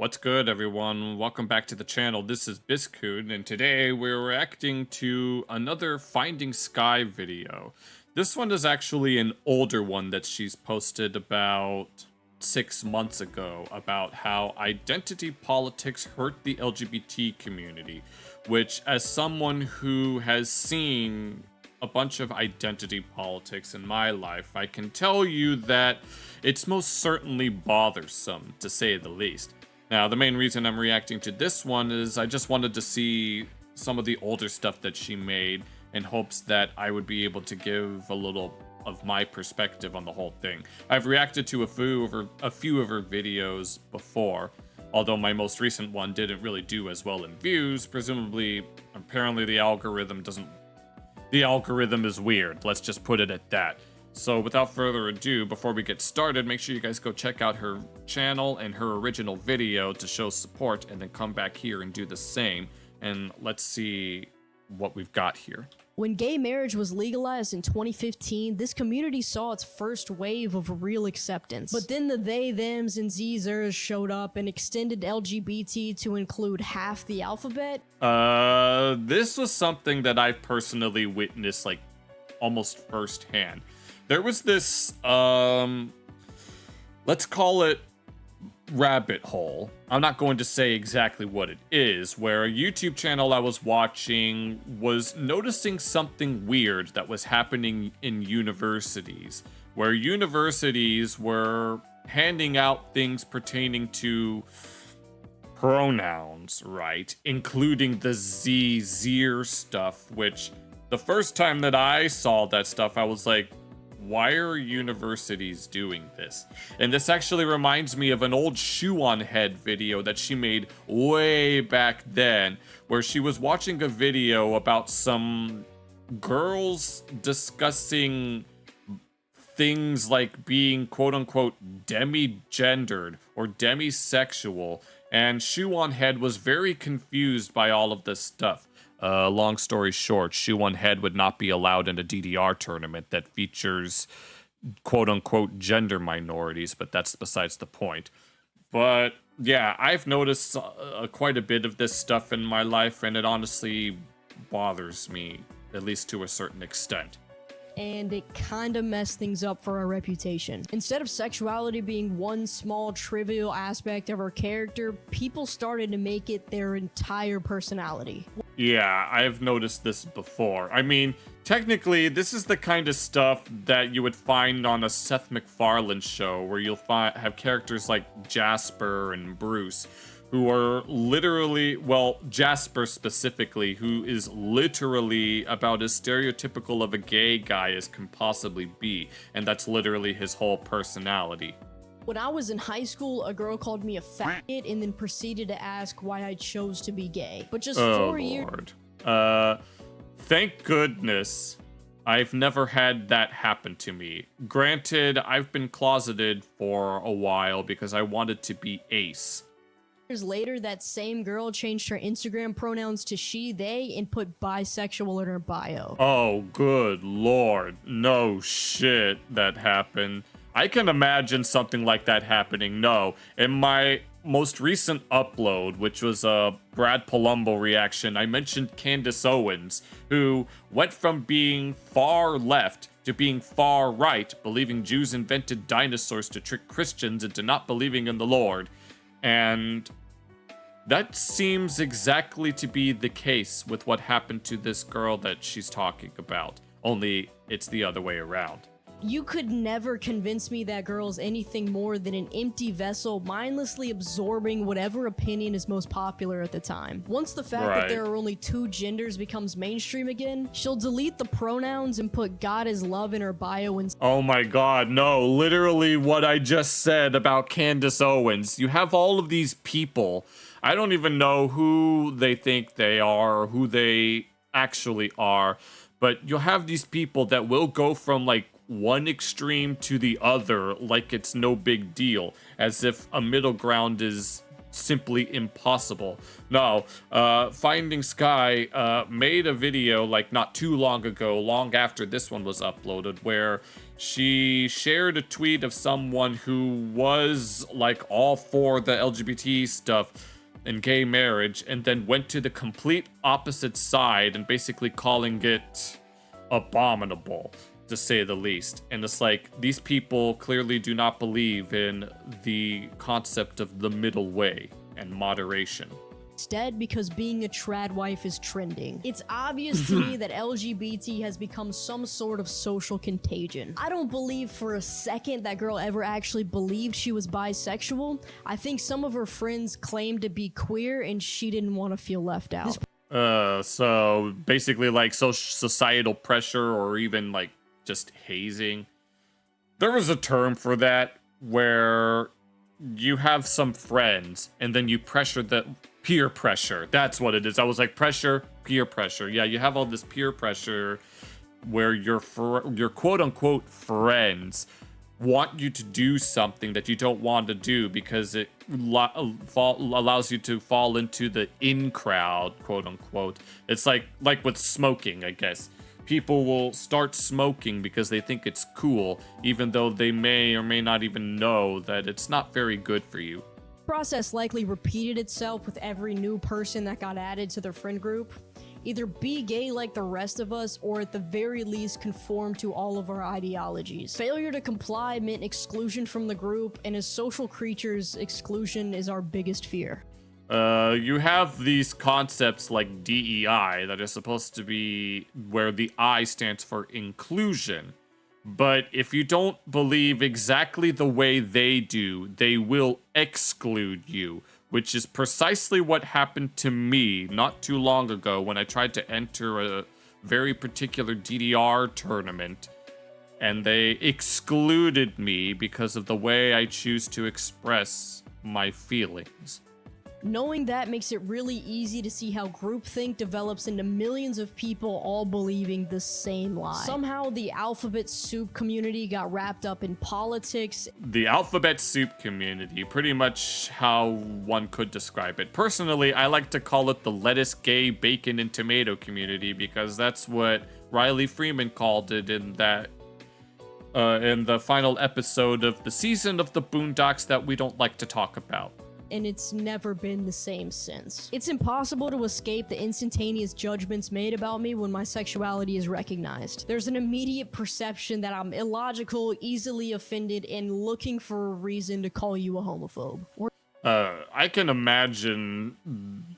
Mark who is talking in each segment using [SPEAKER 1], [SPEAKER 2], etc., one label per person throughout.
[SPEAKER 1] What's good, everyone? Welcome back to the channel. This is Biscoot, and today we're reacting to another Finding Sky video. This one is actually an older one that she's posted about 6 months ago about how identity politics hurt the LGBT community, which, as someone who has seen a bunch of identity politics in my life, I can tell you that it's most certainly bothersome, to say the least. Now, the main reason I'm reacting to this one is I just wanted to see some of the older stuff that she made in hopes that I would be able to give a little of my perspective on the whole thing. I've reacted to a few of her videos before, although my most recent one didn't really do as well in views. Apparently the algorithm is weird. Let's just put it at that. So without further ado, before we get started, make sure you guys go check out her channel and her original video to show support, and then come back here and do the same. And let's see what we've got here.
[SPEAKER 2] When gay marriage was legalized in 2015, this community saw its first wave of real acceptance. But then the they, thems, and zers showed up and extended LGBT to include half the alphabet.
[SPEAKER 1] This was something that I personally witnessed, like, almost firsthand. There was this, let's call it rabbit hole. I'm not going to say exactly what it is, where a YouTube channel I was watching was noticing something weird that was happening in universities, where universities were handing out things pertaining to pronouns, right? Including the zer stuff, which the first time that I saw that stuff, I was like, why are universities doing this? And this actually reminds me of an old Shoe on Head video that she made way back then, where she was watching a video about some girls discussing things like being quote-unquote demi-gendered or demisexual, and Shoe on Head was very confused by all of this stuff. Long story short, Shoe on Head would not be allowed in a DDR tournament that features quote-unquote gender minorities, but that's besides the point. But yeah, I've noticed quite a bit of this stuff in my life, and it honestly bothers me, at least to a certain extent.
[SPEAKER 2] And it kinda messed things up for our reputation. Instead of sexuality being one small trivial aspect of our character, people started to make it their entire personality.
[SPEAKER 1] Yeah, I've noticed this before. I mean, technically, this is the kind of stuff that you would find on a Seth MacFarlane show, where you'll have characters like Jasper and Bruce, who are literally, well, Jasper specifically, who is literally about as stereotypical of a gay guy as can possibly be, and that's literally his whole personality.
[SPEAKER 2] When I was in high school, a girl called me a faggot and then proceeded to ask why I chose to be gay. But just 4 years.
[SPEAKER 1] Thank goodness I've never had that happen to me. Granted, I've been closeted for a while because I wanted to be ace.
[SPEAKER 2] Years later, that same girl changed her Instagram pronouns to she, they, and put bisexual in her bio.
[SPEAKER 1] Oh, good lord. No shit that happened. I can imagine something like that happening. No. In my most recent upload, which was a Brad Palumbo reaction, I mentioned Candace Owens, who went from being far left to being far right, believing Jews invented dinosaurs to trick Christians into not believing in the Lord. And that seems exactly to be the case with what happened to this girl that she's talking about. Only it's the other way around.
[SPEAKER 2] You could never convince me that girl's anything more than an empty vessel mindlessly absorbing whatever opinion is most popular at the time. Once the fact that there are only 2 genders becomes mainstream again, she'll delete the pronouns and put God is love in her bio and—
[SPEAKER 1] Oh my god, no, literally what I just said about Candace Owens. You have all of these people, I don't even know who they think they are or who they actually are, but you'll have these people that will go from like one extreme to the other like it's no big deal, as if a middle ground is simply impossible. No, Finding Sky made a video like not too long ago, long after this one was uploaded, where she shared a tweet of someone who was like all for the LGBT stuff and gay marriage, and then went to the complete opposite side and basically calling it abominable, to say the least. And it's like, these people clearly do not believe in the concept of the middle way and moderation.
[SPEAKER 2] Instead, because being a trad wife is trending. It's obvious to me that LGBT has become some sort of social contagion. I don't believe for a second that girl ever actually believed she was bisexual. I think some of her friends claimed to be queer and she didn't want to feel left out.
[SPEAKER 1] So basically like societal pressure, or even like just hazing. There was a term for that where you have some friends and then you pressure the peer pressure. That's what it is. I was like, pressure, peer pressure. Yeah, you have all this peer pressure where your quote unquote friends want you to do something that you don't want to do because it allows you to fall into the in crowd, quote unquote. It's like with smoking, I guess. People will start smoking because they think it's cool, even though they may or may not even know that it's not very good for you.
[SPEAKER 2] Process likely repeated itself with every new person that got added to their friend group. Either be gay like the rest of us, or at the very least conform to all of our ideologies. Failure to comply meant exclusion from the group, and as social creatures, exclusion is our biggest fear.
[SPEAKER 1] You have these concepts like DEI that are supposed to be where the I stands for inclusion. But if you don't believe exactly the way they do, they will exclude you, which is precisely what happened to me not too long ago when I tried to enter a very particular DDR tournament, and they excluded me because of the way I choose to express my feelings.
[SPEAKER 2] Knowing that makes it really easy to see how groupthink develops into millions of people all believing the same lie. Somehow the alphabet soup community got wrapped up in politics.
[SPEAKER 1] The alphabet soup community, pretty much how one could describe it. Personally, I like to call it the lettuce, gay, bacon, and tomato community because that's what Riley Freeman called it in that in the final episode of the season of the Boondocks that we don't like to talk about.
[SPEAKER 2] And it's never been the same since. It's impossible to escape the instantaneous judgments made about me when my sexuality is recognized. There's an immediate perception that I'm illogical, easily offended, and looking for a reason to call you a homophobe.
[SPEAKER 1] I can imagine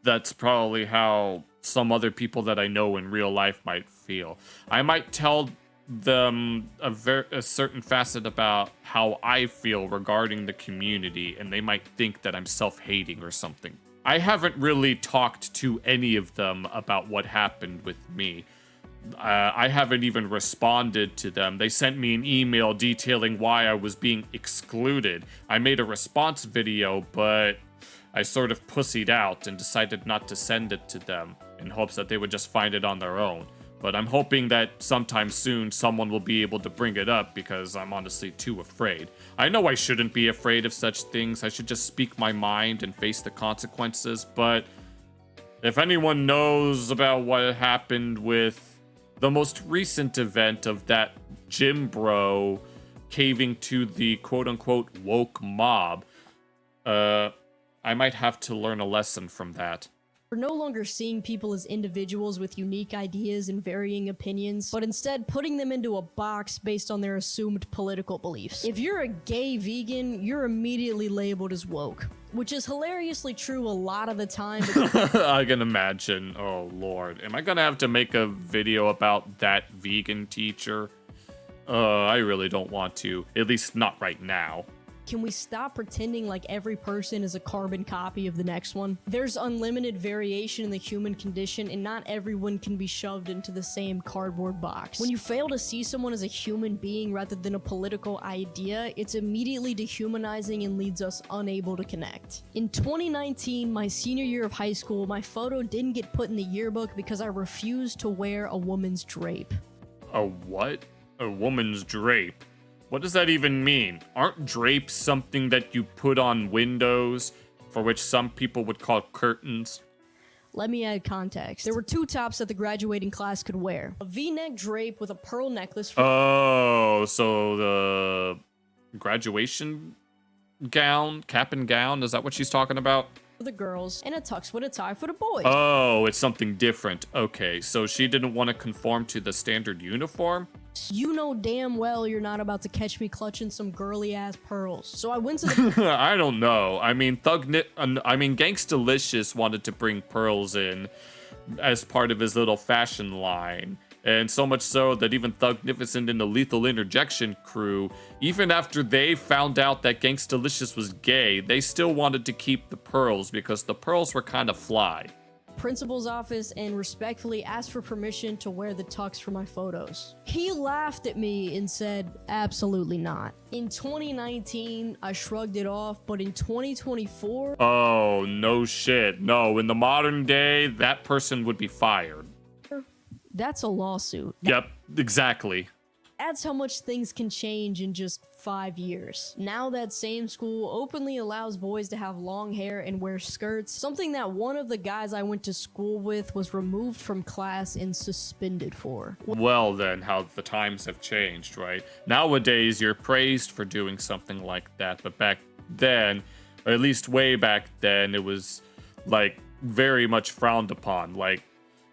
[SPEAKER 1] that's probably how some other people that I know in real life might feel. I might tell them a certain facet about how I feel regarding the community, and they might think that I'm self-hating or something. I haven't really talked to any of them about what happened with me. I haven't even responded to them. They sent me an email detailing why I was being excluded. I made a response video, but I sort of pussied out and decided not to send it to them in hopes that they would just find it on their own. But I'm hoping that sometime soon someone will be able to bring it up because I'm honestly too afraid. I know I shouldn't be afraid of such things. I should just speak my mind and face the consequences. But if anyone knows about what happened with the most recent event of that gym bro caving to the quote-unquote woke mob, I might have to learn a lesson from that.
[SPEAKER 2] We're no longer seeing people as individuals with unique ideas and varying opinions, but instead putting them into a box based on their assumed political beliefs. If you're a gay vegan, you're immediately labeled as woke, which is hilariously true a lot of the time.
[SPEAKER 1] I can imagine. Oh, Lord. Am I gonna have to make a video about that vegan teacher? I really don't want to. At least not right now.
[SPEAKER 2] Can we stop pretending like every person is a carbon copy of the next one? There's unlimited variation in the human condition, and not everyone can be shoved into the same cardboard box. When you fail to see someone as a human being rather than a political idea, it's immediately dehumanizing and leaves us unable to connect. In 2019, my senior year of high school, my photo didn't get put in the yearbook because I refused to wear a woman's drape.
[SPEAKER 1] A what? A woman's drape? What does that even mean? Aren't drapes something that you put on windows for which some people would call curtains.
[SPEAKER 2] Let me add context. There were 2 tops that the graduating class could wear. A V-neck drape with a pearl necklace for
[SPEAKER 1] so the graduation gown, cap and gown, is that what she's talking about?
[SPEAKER 2] the girls, and a tux with a tie for the boys.
[SPEAKER 1] Oh, it's something different. Okay, so she didn't want to conform to the standard uniform?
[SPEAKER 2] You know damn well you're not about to catch me clutching some girly-ass pearls. So I went to the...
[SPEAKER 1] I don't know. I mean, Gangstalicious wanted to bring pearls in as part of his little fashion line. And so much so that even Thugnificent and the Lethal Interjection crew, even after they found out that Gangstalicious was gay, they still wanted to keep the pearls because the pearls were kind of fly.
[SPEAKER 2] Principal's office and respectfully asked for permission to wear the tux for my photos. He laughed at me and said, absolutely not. In 2019, I shrugged it off, but in 2024...
[SPEAKER 1] Oh, no shit. No, in the modern day, that person would be fired.
[SPEAKER 2] That's a lawsuit.
[SPEAKER 1] Yep, exactly.
[SPEAKER 2] That's how much things can change in just 5 years. Now that same school openly allows boys to have long hair and wear skirts, something that one of the guys I went to school with was removed from class and suspended for.
[SPEAKER 1] Well then, how the times have changed, right? Nowadays, you're praised for doing something like that, but back then, or at least way back then, it was, like, very much frowned upon. Like,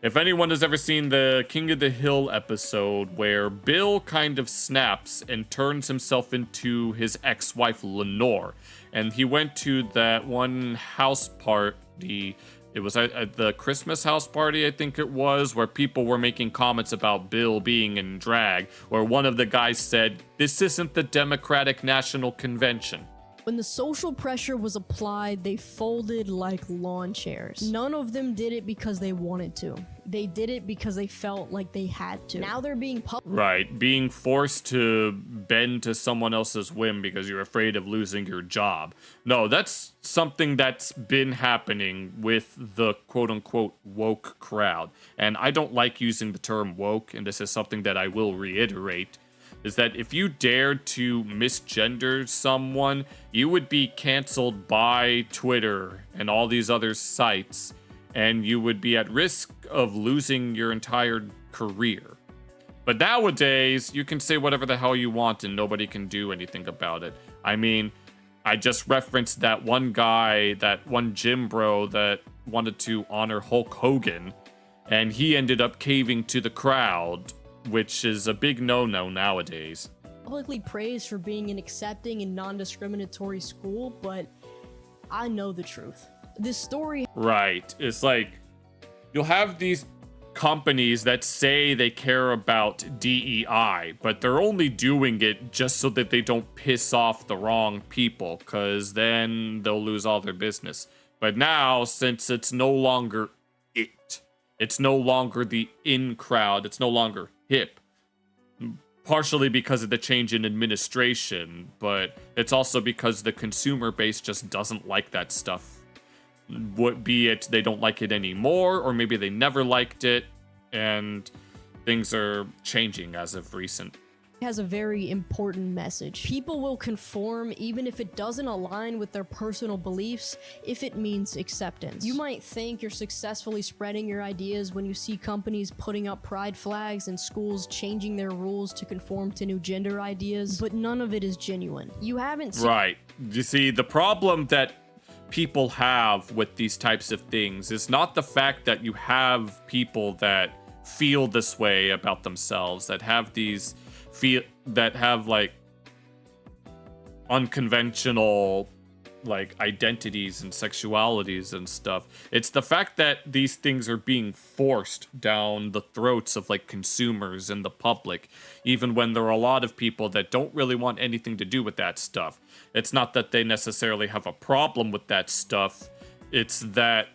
[SPEAKER 1] if anyone has ever seen the King of the Hill episode where Bill kind of snaps and turns himself into his ex-wife Lenore, and he went to that one house party, it was at the Christmas house party, I think it was, where people were making comments about Bill being in drag, where one of the guys said, "This isn't the Democratic National Convention."
[SPEAKER 2] When the social pressure was applied, they folded like lawn chairs. None of them did it because they wanted to. They did it because they felt like they had to. Now they're being
[SPEAKER 1] Right, being forced to bend to someone else's whim because you're afraid of losing your job. No, that's something that's been happening with the quote-unquote woke crowd. And I don't like using the term woke, and this is something that I will reiterate, is that if you dared to misgender someone, you would be canceled by Twitter and all these other sites, and you would be at risk of losing your entire career. But nowadays, you can say whatever the hell you want and nobody can do anything about it. I mean, I just referenced that one guy, that one gym bro that wanted to honor Hulk Hogan, and he ended up caving to the crowd, which is a big no-no nowadays.
[SPEAKER 2] Publicly praised for being an accepting and non-discriminatory school, but I know the truth. This story...
[SPEAKER 1] Right. It's like, you'll have these companies that say they care about DEI, but they're only doing it just so that they don't piss off the wrong people, because then they'll lose all their business. But now, since it's no longer it's no longer the in crowd, it's no longer hip, partially because of the change in administration, but it's also because the consumer base just doesn't like that stuff. Be it they don't like it anymore, or maybe they never liked it, and things are changing as of recent.
[SPEAKER 2] Has a very important message. People will conform even if it doesn't align with their personal beliefs, if it means acceptance. You might think you're successfully spreading your ideas when you see companies putting up pride flags and schools changing their rules to conform to new gender ideas, but none of it is genuine. You haven't seen...
[SPEAKER 1] Right. You see, the problem that people have with these types of things is not the fact that you have people that feel this way about themselves, that have these like unconventional like identities and sexualities and stuff. It's the fact that these things are being forced down the throats of like consumers and the public, even when there are a lot of people that don't really want anything to do with that stuff. It's not that they necessarily have a problem with that stuff. It's that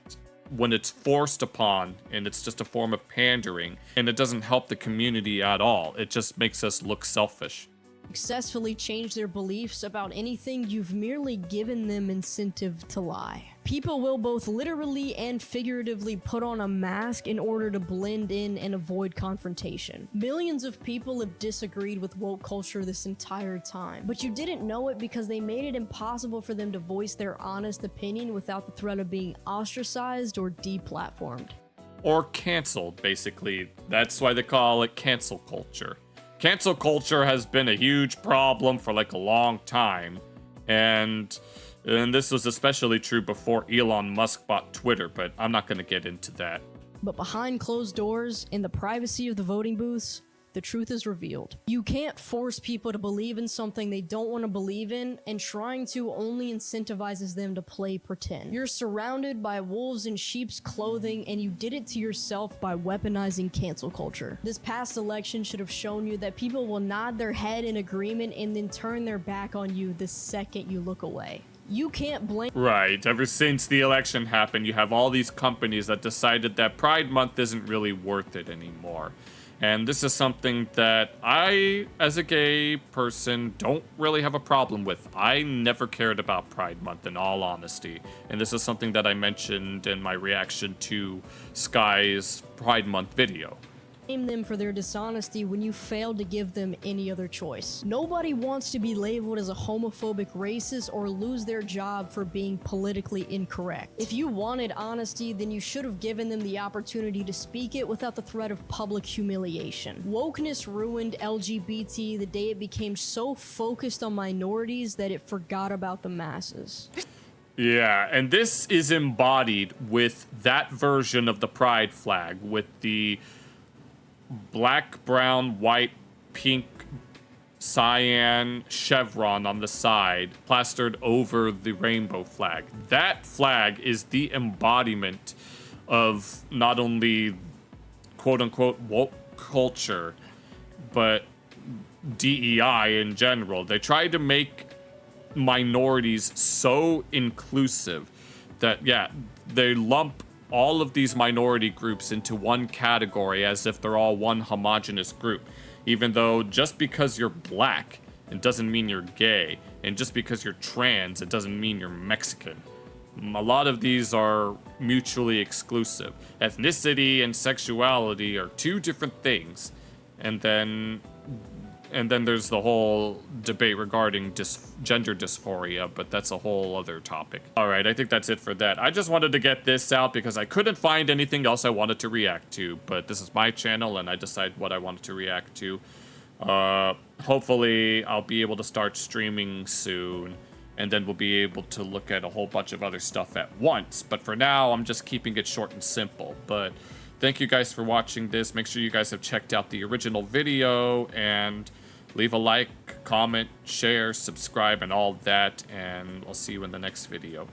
[SPEAKER 1] when it's forced upon and it's just a form of pandering and it doesn't help the community at all, it just makes us look selfish.
[SPEAKER 2] Successfully change their beliefs about anything, you've merely given them incentive to lie. People will both literally and figuratively put on a mask in order to blend in and avoid confrontation. Millions of people have disagreed with woke culture this entire time, but you didn't know it because they made it impossible for them to voice their honest opinion without the threat of being ostracized or deplatformed.
[SPEAKER 1] Or canceled, basically. That's why they call it cancel culture. Cancel culture has been a huge problem for like a long time, and this was especially true before Elon Musk bought Twitter, but I'm not going to get into that.
[SPEAKER 2] But behind closed doors, in the privacy of the voting booths, the truth is revealed. You can't force people to believe in something they don't want to believe in, and trying to only incentivizes them to play pretend. You're surrounded by wolves in sheep's clothing, and you did it to yourself by weaponizing cancel culture. This past election should have shown you that people will nod their head in agreement and then turn their back on you the second you look away. You can't blame—
[SPEAKER 1] Right, ever since the election happened, you have all these companies that decided that Pride Month isn't really worth it anymore. And this is something that I, as a gay person, don't really have a problem with. I never cared about Pride Month, in all honesty. And this is something that I mentioned in my reaction to Sky's Pride Month video.
[SPEAKER 2] Them for their dishonesty when you failed to give them any other choice. Nobody wants to be labeled as a homophobic racist or lose their job for being politically incorrect. If you wanted honesty, then you should have given them the opportunity to speak it without the threat of public humiliation. Wokeness ruined LGBT the day it became so focused on minorities that it forgot about the masses.
[SPEAKER 1] Yeah, and this is embodied with that version of the pride flag, with the black, brown, white, pink, cyan chevron on the side plastered over the rainbow flag. That flag is the embodiment of not only quote-unquote woke culture, but DEI in general. They tried to make minorities so inclusive that, yeah, they lump all of these minority groups into one category as if they're all one homogenous group, even though just because you're black, it doesn't mean you're gay, and just because you're trans, it doesn't mean you're Mexican. A lot of these are mutually exclusive. Ethnicity and sexuality are two different things, and then there's the whole debate regarding gender dysphoria, but that's a whole other topic. All right, I think that's it for that. I just wanted to get this out because I couldn't find anything else I wanted to react to, but this is my channel and I decide what I wanted to react to. Hopefully I'll be able to start streaming soon, and then we'll be able to look at a whole bunch of other stuff at once. But for now, I'm just keeping it short and simple. But thank you guys for watching this. Make sure you guys have checked out the original video, and leave a like, comment, share, subscribe, and all that, and I'll see you in the next video.